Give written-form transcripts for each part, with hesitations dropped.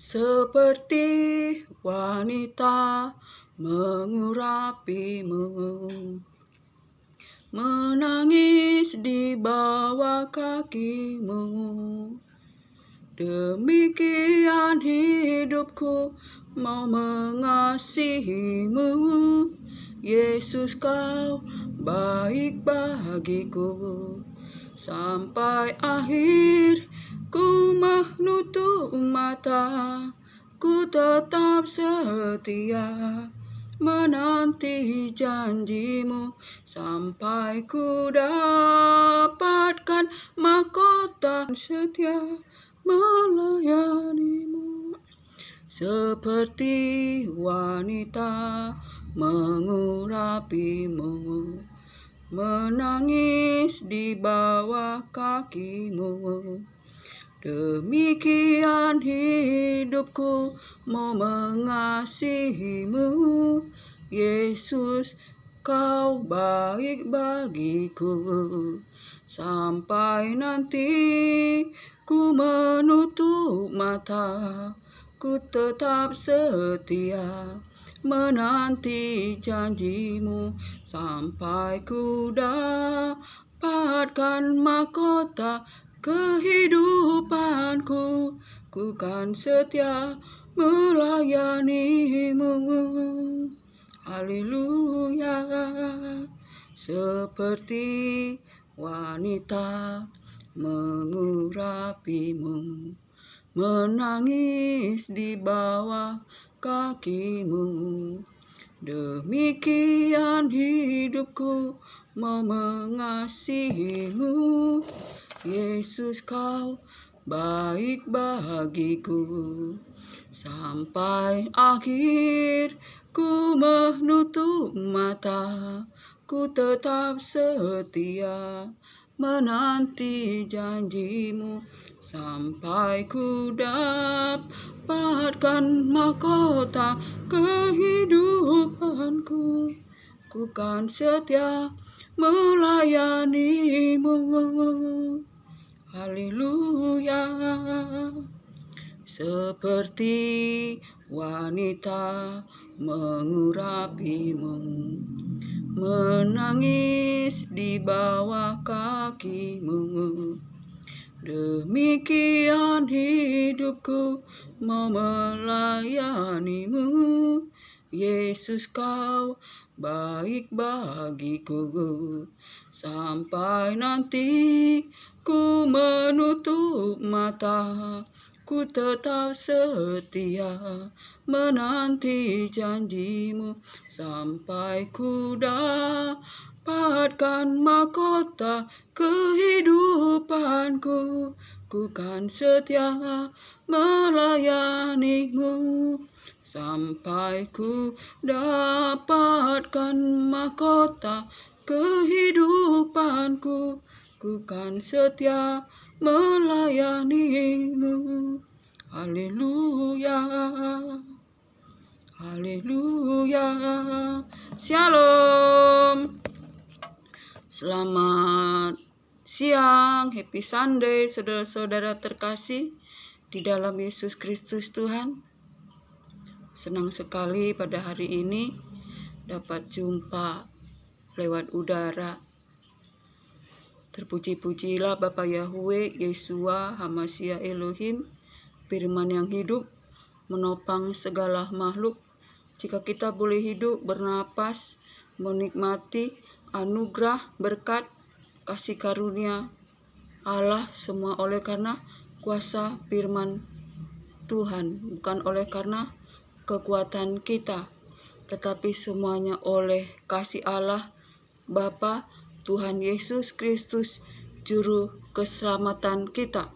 seperti wanita mengurapimu, menangis di bawah kakimu. Demikian hidupku mau mengasihimu, Yesus kau baik bagiku. Sampai akhir ku menutup mata, ku tetap setia menanti janjimu, sampai ku dapatkan mahkota setia melayanimu. Seperti wanita mengurapimu, menangis di bawah kakimu. Demikian hidupku mau mengasihimu, Yesus kau baik bagiku. Sampai nanti ku menutup mata, ku tetap setia menanti janjimu, sampai ku dapatkan mahkota kehidupanku, ku kan setia melayanimu. Haleluya. Seperti wanita mengurapimu, menangis di bawah kakimu. Demikian hidupku mau mengasihimu, Yesus kau baik bagiku. Sampai akhir ku menutup mata, ku tetap setia menanti janjimu, sampai ku dapatkan mahkota kehidupanku, ku kan setia melayanimu. Haleluya. Seperti wanita mengurapimu, menangis di bawah kakimu. Demikian hidupku mau melayanimu, Yesus kau baik bagiku. Sampai nanti ku menutup mata, ku tetap setia menanti janjimu, sampai ku dapatkan mahkota kehidupanku, ku kan setia melayanimu, sampai ku dapatkan mahkota kehidupanku, ku kan setia melayanimu. Haleluya. Haleluya. Shalom. Selamat siang, happy Sunday, saudara-saudara terkasih di dalam Yesus Kristus Tuhan. Senang sekali pada hari ini dapat jumpa lewat udara. Terpuji-pujilah Bapa Yahweh, Yeshua, Hamashiach Elohim, firman yang hidup, menopang segala makhluk. Jika kita boleh hidup, bernapas, menikmati anugerah, berkat, kasih karunia Allah, semua oleh karena kuasa firman Tuhan, bukan oleh karena kekuatan kita, tetapi semuanya oleh kasih Allah Bapa, Tuhan Yesus Kristus, juru keselamatan kita,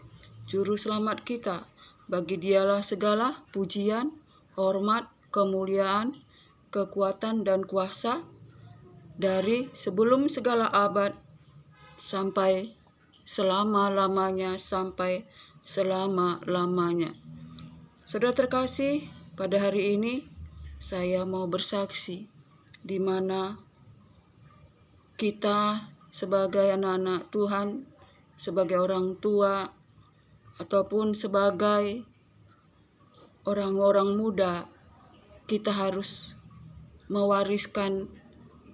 juru selamat kita. Bagi Dialah segala pujian, hormat, kemuliaan, kekuatan, dan kuasa dari sebelum segala abad sampai selama-lamanya, sampai selama-lamanya. Saudara terkasih, pada hari ini saya mau bersaksi di mana kita sebagai anak-anak Tuhan, sebagai orang tua, ataupun sebagai orang-orang muda, kita harus mewariskan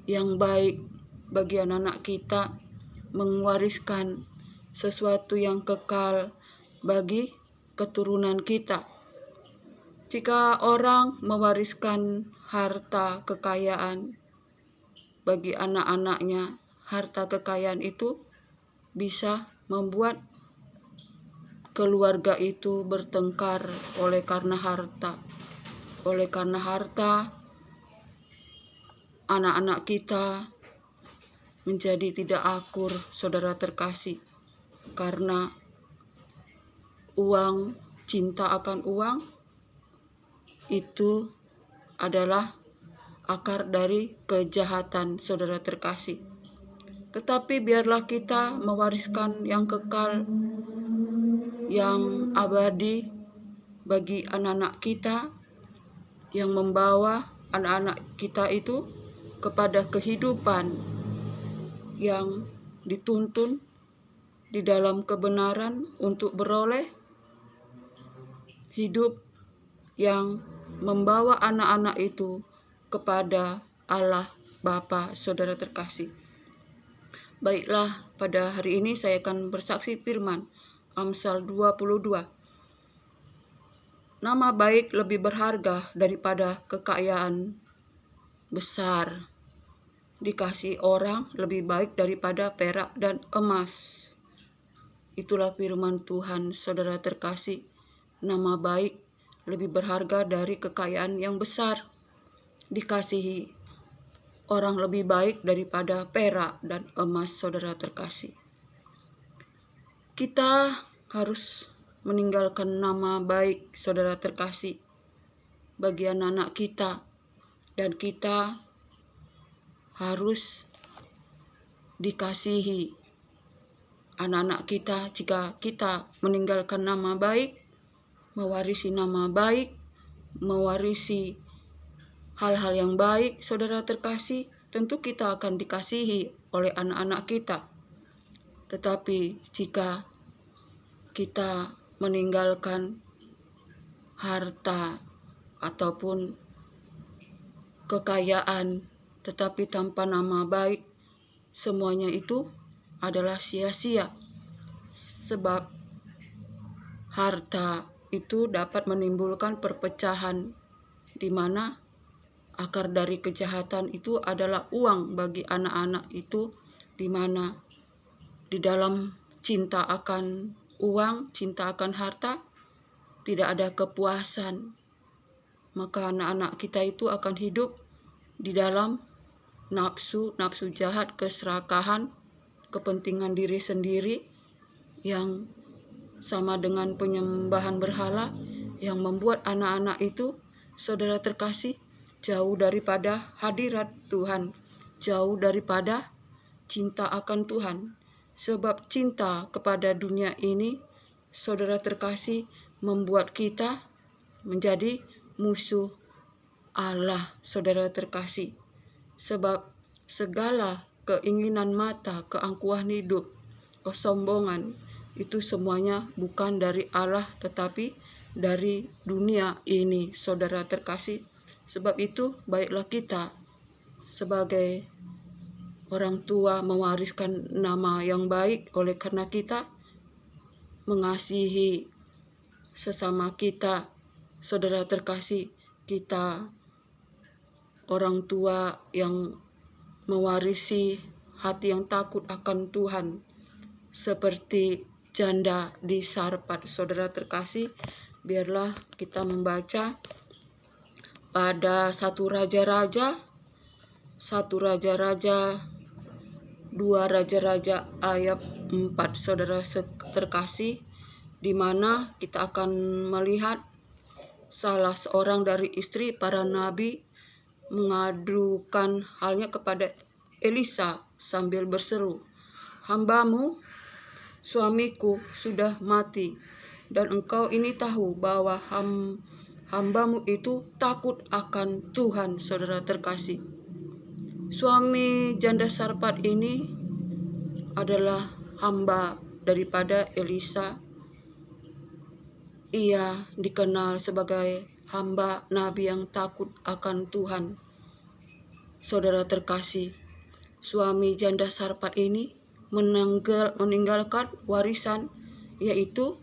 yang baik bagi anak-anak kita, mewariskan sesuatu yang kekal bagi keturunan kita. Jika orang mewariskan harta kekayaan bagi anak-anaknya, harta kekayaan itu bisa membuat keluarga itu bertengkar oleh karena harta. Oleh karena harta, anak-anak kita menjadi tidak akur, saudara terkasih. Karena uang, cinta akan uang, itu adalah akar dari kejahatan, saudara terkasih. Tetapi biarlah kita mewariskan yang kekal, yang abadi bagi anak-anak kita, yang membawa anak-anak kita itu kepada kehidupan yang dituntun di dalam kebenaran untuk beroleh hidup yang membawa anak-anak itu kepada Allah Bapa, saudara terkasih. Baiklah, pada hari ini saya akan bersaksi firman Amsal 22. Nama baik lebih berharga daripada kekayaan besar. Dikasih orang lebih baik daripada perak dan emas. Itulah firman Tuhan, saudara terkasih. Nama baik lebih berharga dari kekayaan yang besar. Dikasihi orang lebih baik daripada perak dan emas, saudara terkasih. Kita harus meninggalkan nama baik, saudara terkasih, bagi anak-anak kita. Dan kita harus dikasihi anak-anak kita jika kita meninggalkan nama baik, mewarisi nama baik, mewarisi hal-hal yang baik, saudara terkasih, tentu kita akan dikasihi oleh anak-anak kita. Tetapi jika kita meninggalkan harta ataupun kekayaan, tetapi tanpa nama baik, semuanya itu adalah sia-sia. Sebab harta itu dapat menimbulkan perpecahan, di mana akar dari kejahatan itu adalah uang bagi anak-anak itu, di mana di dalam cinta akan uang, cinta akan harta, tidak ada kepuasan. Maka anak-anak kita itu akan hidup di dalam nafsu jahat, keserakahan, kepentingan diri sendiri yang sama dengan penyembahan berhala, yang membuat anak-anak itu, saudara terkasih, jauh daripada hadirat Tuhan, jauh daripada cinta akan Tuhan. Sebab cinta kepada dunia ini, saudara terkasih, membuat kita menjadi musuh Allah, saudara terkasih. Sebab segala keinginan mata, keangkuhan hidup, kesombongan, itu semuanya bukan dari Allah, tetapi dari dunia ini, saudara terkasih. Sebab itu, baiklah kita sebagai orang tua mewariskan nama yang baik, oleh karena kita mengasihi sesama kita, saudara terkasih. Kita orang tua yang mewarisi hati yang takut akan Tuhan, seperti janda di Sarfat, saudara terkasih. Biarlah kita membaca pada 1 Raja-Raja, 2 Raja-Raja ayat 4, saudara terkasih, di mana kita akan melihat salah seorang dari istri para nabi mengadukan halnya kepada Elisa sambil berseru, "Hambamu, suamiku sudah mati, dan engkau ini tahu bahwa hambamu itu takut akan Tuhan," saudara terkasih. Suami janda Sarfat ini adalah hamba daripada Elisa, ia dikenal sebagai hamba nabi yang takut akan Tuhan. Saudara terkasih, suami janda Sarfat ini meninggalkan warisan, yaitu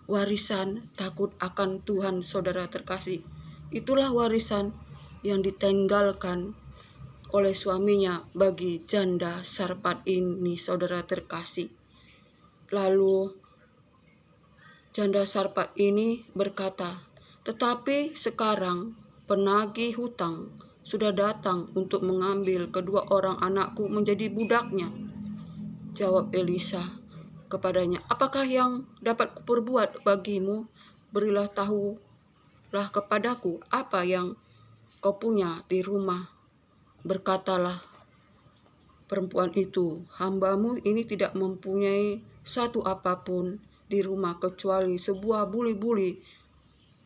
warisan takut akan Tuhan. Saudara terkasih, itulah warisan yang ditinggalkan oleh suaminya bagi janda Sarfat ini, saudara terkasih. Lalu janda Sarfat ini berkata, "Tetapi sekarang penagih hutang sudah datang untuk mengambil kedua orang anakku menjadi budaknya." Jawab Elisa kepadanya, "Apakah yang dapat kuperbuat bagimu? Berilah tahulah kepadaku apa yang kau punya di rumah." Berkatalah perempuan itu, "Hambamu ini tidak mempunyai satu apapun di rumah kecuali sebuah buli-buli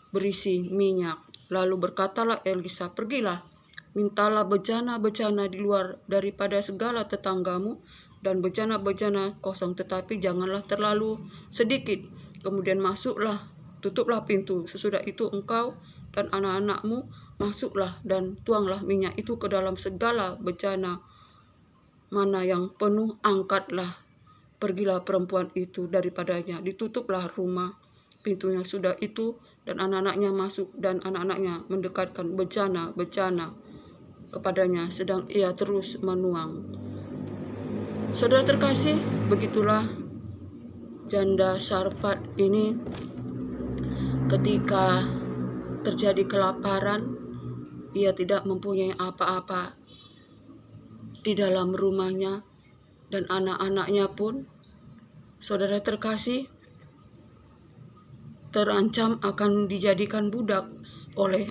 berisi minyak." Lalu berkatalah Elisa, "Pergilah, mintalah bejana-bejana di luar daripada segala tetanggamu, dan bejana-bejana kosong, tetapi janganlah terlalu sedikit. Kemudian masuklah, tutuplah pintu. Sesudah itu engkau dan anak-anakmu masuklah dan tuanglah minyak itu ke dalam segala bejana mana yang penuh, angkatlah." Pergilah perempuan itu daripadanya, ditutuplah rumah pintunya. Sudah itu dan anak-anaknya masuk, dan anak-anaknya mendekatkan bejana-bejana kepadanya, sedang ia terus menuang. Saudara terkasih, begitulah janda Sarfat ini ketika terjadi kelaparan, ia tidak mempunyai apa-apa di dalam rumahnya, dan anak-anaknya pun, saudara terkasih, terancam akan dijadikan budak oleh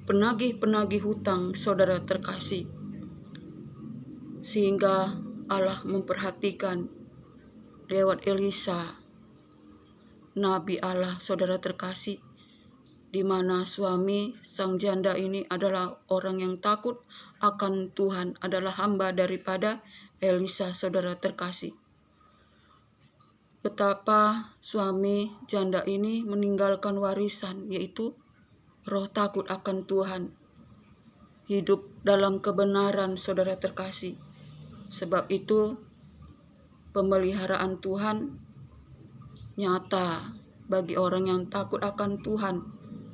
penagih-penagih hutang, saudara terkasih. Sehingga Allah memperhatikan lewat Elisa, nabi Allah, saudara terkasih, di mana suami sang janda ini adalah orang yang takut akan Tuhan, adalah hamba daripada Elisa, saudara terkasih. Betapa suami janda ini meninggalkan warisan, yaitu roh takut akan Tuhan, hidup dalam kebenaran, saudara terkasih. Sebab itu pemeliharaan Tuhan nyata bagi orang yang takut akan Tuhan,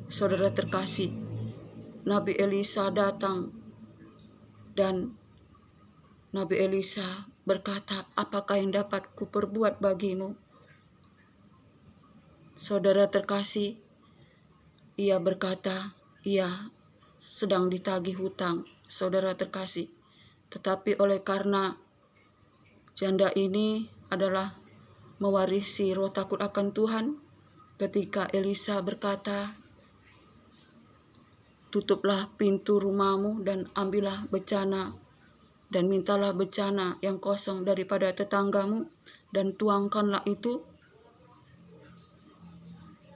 saudara terkasih. Nabi Elisa datang dan Nabi Elisa berkata, "Apakah yang dapat kuperbuat bagimu?" Saudara terkasih, ia berkata, ia sedang ditagih hutang, saudara terkasih. Tetapi oleh karena janda ini adalah mewarisi roh takut akan Tuhan, ketika Elisa berkata, "Tutuplah pintu rumahmu dan ambillah bejana, dan mintalah bejana yang kosong daripada tetanggamu, dan tuangkanlah itu."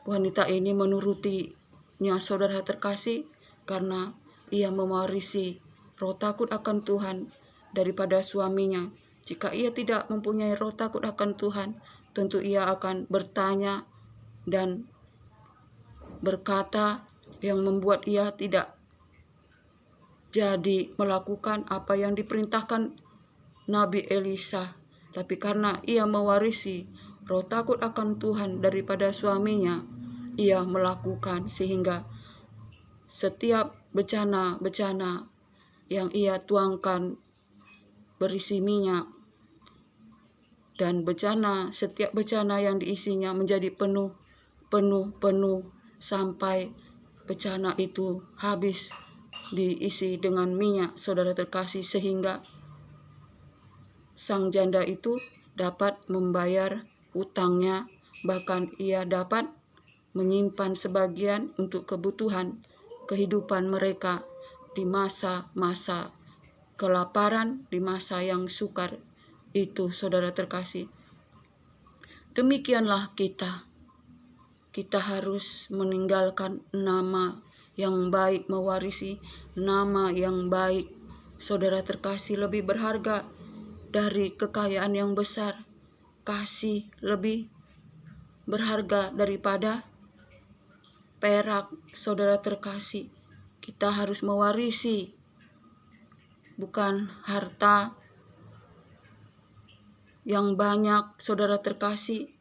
Wanita ini menurutinya, saudara terkasih, karena ia mewarisi roh takut akan Tuhan daripada suaminya. Jika ia tidak mempunyai roh takut akan Tuhan, tentu ia akan bertanya dan berkata yang membuat ia tidak jadi melakukan apa yang diperintahkan Nabi Elisa. Tapi karena ia mewarisi roh takut akan Tuhan daripada suaminya, ia melakukan, sehingga setiap bejana-bejana yang ia tuangkan berisi minyak, dan setiap bejana yang diisinya menjadi penuh sampai bejana itu habis diisi dengan minyak, saudara terkasih, sehingga sang janda itu dapat membayar hutangnya, bahkan ia dapat menyimpan sebagian untuk kebutuhan kehidupan mereka di masa-masa kelaparan, di masa yang sukar itu, saudara terkasih. Demikianlah kita harus meninggalkan nama yang baik, mewarisi nama yang baik, saudara terkasih. Lebih berharga dari kekayaan yang besar, kasih lebih berharga daripada perak, saudara terkasih. Kita harus mewarisi bukan harta yang banyak, saudara terkasih,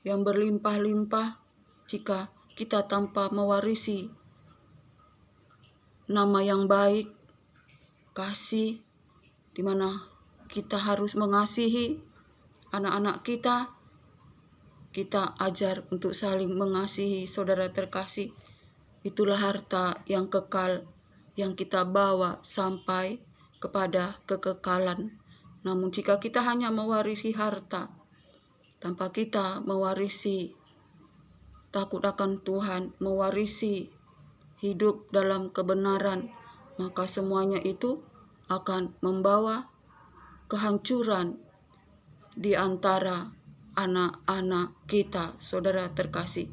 yang berlimpah-limpah, jika kita tanpa mewarisi nama yang baik, kasih, di mana kita harus mengasihi anak-anak kita. Kita ajar untuk saling mengasihi, saudara terkasih. Itulah harta yang kekal yang kita bawa sampai kepada kekekalan. Namun jika kita hanya mewarisi harta, tanpa kita mewarisi takut akan Tuhan, mewarisi hidup dalam kebenaran, maka semuanya itu akan membawa kehancuran di antara anak-anak kita, saudara terkasih.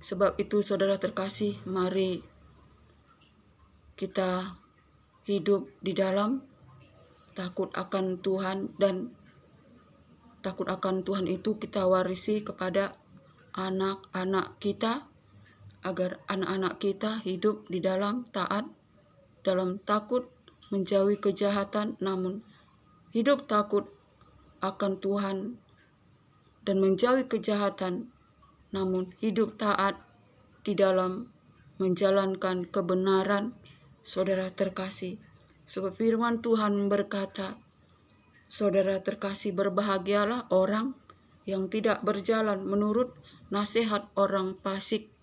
Sebab itu, saudara terkasih, mari kita hidup di dalam takut akan Tuhan, dan takut akan Tuhan itu kita warisi kepada anak-anak kita, agar anak-anak kita hidup di dalam taat, dalam takut, menjauhi kejahatan, namun hidup takut akan Tuhan dan menjauhi kejahatan, namun hidup taat di dalam menjalankan kebenaran, saudara terkasih. Sebab firman Tuhan berkata, saudara terkasih, berbahagialah orang yang tidak berjalan menurut nasihat orang fasik,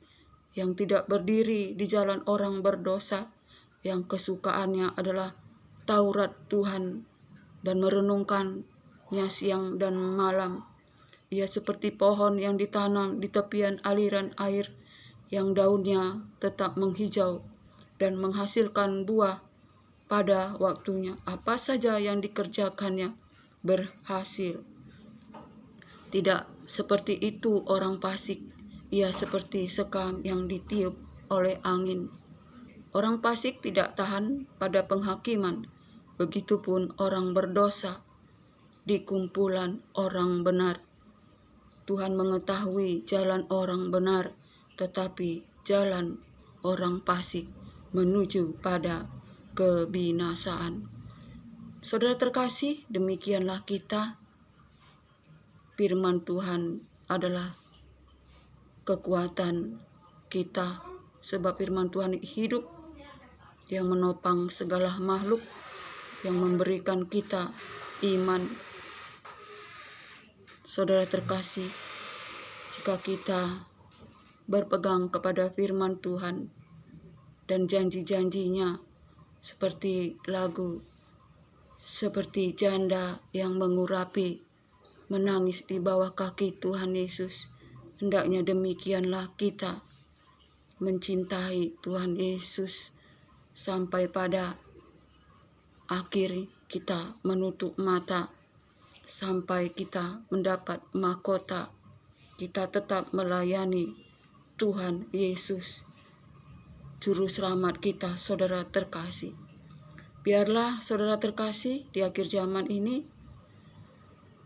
yang tidak berdiri di jalan orang berdosa, yang kesukaannya adalah Taurat Tuhan dan merenungkannya siang dan malam. Ia seperti pohon yang ditanam di tepian aliran air, yang daunnya tetap menghijau dan menghasilkan buah pada waktunya. Apa saja yang dikerjakannya berhasil. Tidak seperti itu orang fasik. Ia seperti sekam yang ditiup oleh angin. Orang fasik tidak tahan pada penghakiman. Begitupun orang berdosa di kumpulan orang benar. Tuhan mengetahui jalan orang benar, tetapi jalan orang fasik menuju pada kebinasaan. Saudara terkasih, demikianlah kita. Firman Tuhan adalah kekuatan kita, sebab firman Tuhan hidup, yang menopang segala makhluk, yang memberikan kita iman. Saudara terkasih, jika kita berpegang kepada firman Tuhan dan janji-janjinya, seperti lagu, seperti janda yang mengurapi, menangis di bawah kaki Tuhan Yesus, hendaknya demikianlah kita mencintai Tuhan Yesus sampai pada akhir kita menutup mata, sampai kita mendapat mahkota. Kita tetap melayani Tuhan Yesus, Juru Selamat kita, saudara terkasih. Biarlah, saudara terkasih, di akhir zaman ini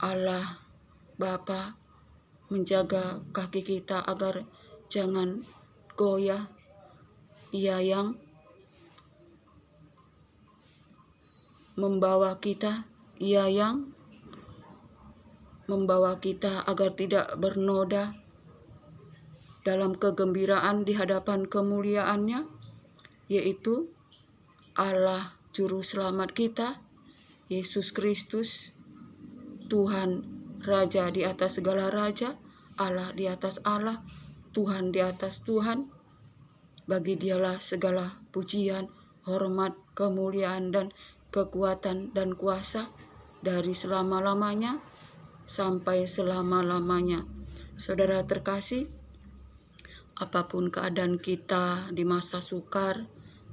Allah Bapa menjaga kaki kita agar jangan goyah. Ia yang membawa kita, Ia yang membawa kita agar tidak bernoda dalam kegembiraan di hadapan kemuliaannya, yaitu Allah Juru Selamat kita, Yesus Kristus, Tuhan Raja di atas segala raja, Allah di atas Allah, Tuhan di atas Tuhan. Bagi Dialah segala pujian, hormat, kemuliaan, dan kekuatan dan kuasa dari selama-lamanya sampai selama-lamanya. Saudara terkasih, apapun keadaan kita di masa sukar,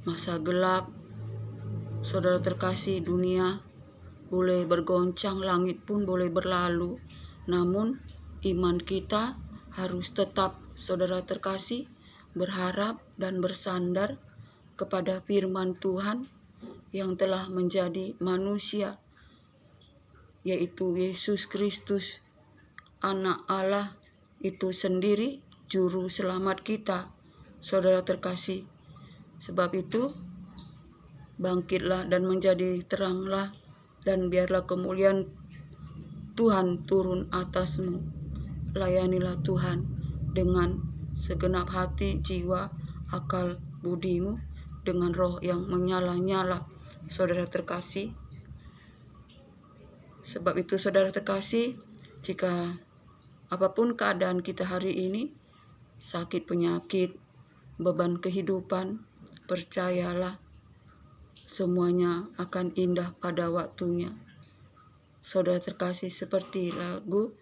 masa gelap, saudara terkasih, dunia boleh bergoncang, langit pun boleh berlalu, namun iman kita harus tetap, saudara terkasih, berharap dan bersandar kepada firman Tuhan yang telah menjadi manusia, yaitu Yesus Kristus, Anak Allah itu sendiri, Juru Selamat kita, saudara terkasih. Sebab itu, bangkitlah dan menjadi teranglah, dan biarlah kemuliaan Tuhan turun atasmu. Layanilah Tuhan dengan segenap hati, jiwa, akal, budimu, dengan roh yang menyala-nyala, saudara terkasih. Sebab itu, saudara terkasih, jika apapun keadaan kita hari ini, sakit, penyakit, beban kehidupan, percayalah semuanya akan indah pada waktunya. Saudara terkasih, seperti lagu,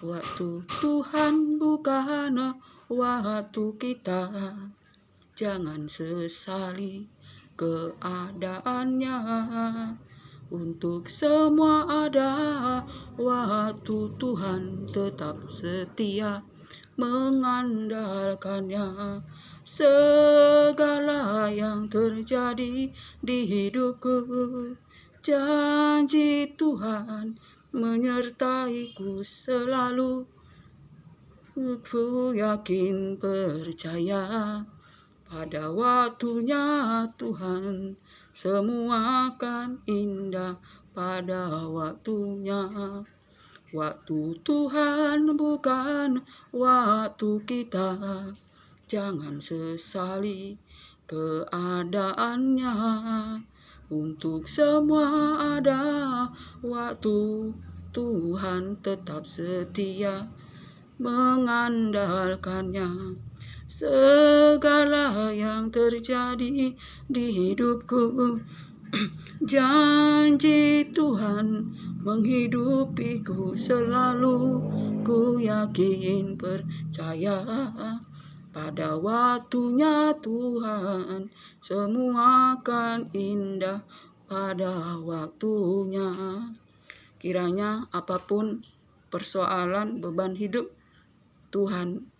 waktu Tuhan bukan waktu kita, jangan sesali keadaannya. Untuk semua ada waktu, Tuhan tetap setia mengandalkannya. Segala yang terjadi di hidupku, janji Tuhan menyertaiku selalu. Ku yakin percaya pada waktunya Tuhan, semua akan indah pada waktunya. Waktu Tuhan bukan waktu kita, jangan sesali keadaannya. Untuk semua ada waktu, Tuhan tetap setia mengandalkannya. Segala yang terjadi di hidupku, janji Tuhan menghidupiku selalu. Ku yakin percaya pada waktunya Tuhan, semua akan indah pada waktunya. Kiranya apapun persoalan, beban hidup, Tuhan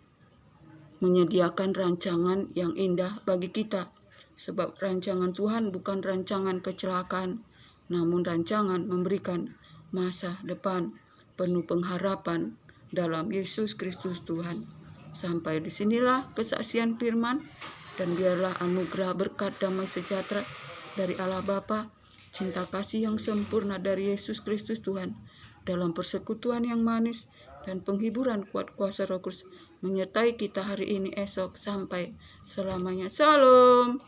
menyediakan rancangan yang indah bagi kita. Sebab rancangan Tuhan bukan rancangan kecelakaan, namun rancangan memberikan masa depan penuh pengharapan dalam Yesus Kristus Tuhan. Sampai disinilah kesaksian firman, dan biarlah anugerah berkat damai sejahtera dari Allah Bapa, cinta kasih yang sempurna dari Yesus Kristus Tuhan, dalam persekutuan yang manis dan penghiburan kuat kuasa Roh Kudus menyertai kita hari ini, esok, sampai selamanya. Shalom.